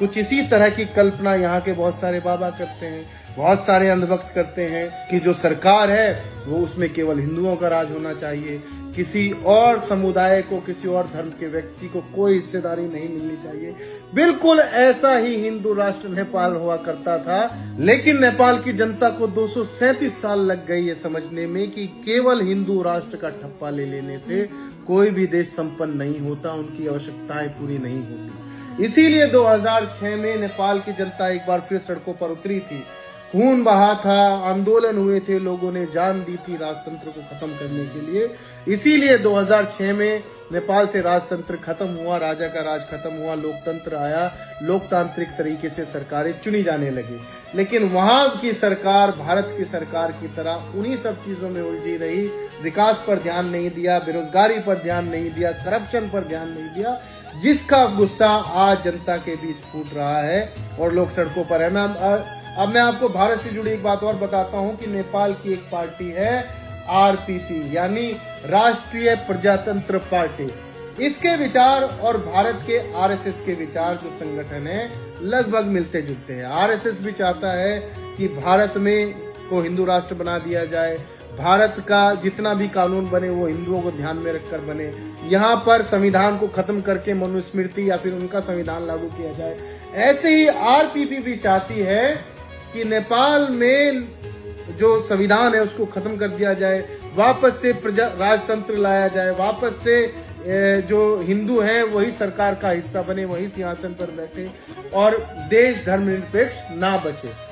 कुछ इसी तरह की कल्पना यहाँ के बहुत सारे बाबा करते हैं, बहुत सारे अंधभक्त करते हैं कि जो सरकार है वो उसमें केवल हिंदुओं का राज होना चाहिए, किसी और समुदाय को, किसी और धर्म के व्यक्ति को कोई हिस्सेदारी नहीं मिलनी चाहिए। बिल्कुल ऐसा ही हिंदू राष्ट्र नेपाल हुआ करता था, लेकिन नेपाल की जनता को 237 साल लग गई ये समझने में कि केवल हिंदू राष्ट्र का ठप्पा ले लेने से कोई भी देश संपन्न नहीं होता, उनकी आवश्यकताएं पूरी नहीं होती। इसीलिए 2006 में नेपाल की जनता एक बार फिर सड़कों पर उतरी थी, खून बहा था, आंदोलन हुए थे, लोगों ने जान दी थी राजतंत्र को खत्म करने के लिए। इसीलिए 2006 में नेपाल से राजतंत्र खत्म हुआ, राजा का राज खत्म हुआ, लोकतंत्र आया, लोकतांत्रिक तरीके से सरकारें चुनी जाने लगी। लेकिन वहां की सरकार भारत की सरकार की तरह उन्हीं सब चीजों में उलझी रही, विकास पर ध्यान नहीं दिया, बेरोजगारी पर ध्यान नहीं दिया, करप्शन पर ध्यान नहीं दिया, जिसका गुस्सा आज जनता के बीच फूट रहा है और लोग सड़कों पर है। अब मैं आपको भारत से जुड़ी एक बात और बताता हूं कि नेपाल की एक पार्टी है आरपीपी, यानी राष्ट्रीय प्रजातंत्र पार्टी। इसके विचार और भारत के आरएसएस के विचार जो संगठन है लगभग मिलते जुलते हैं। आरएसएस भी चाहता है कि भारत में को हिंदू राष्ट्र बना दिया जाए, भारत का जितना भी कानून बने वो हिंदुओं को ध्यान में रखकर बने, यहाँ पर संविधान को खत्म करके मनुस्मृति या फिर उनका संविधान लागू किया जाए। ऐसे ही आरपीपी भी चाहती है कि नेपाल में जो संविधान है उसको खत्म कर दिया जाए, वापस से राजतंत्र लाया जाए, वापस से जो हिंदू हैं वही सरकार का हिस्सा बने, वही सिंहासन पर बैठे और देश धर्मनिरपेक्ष ना बचे।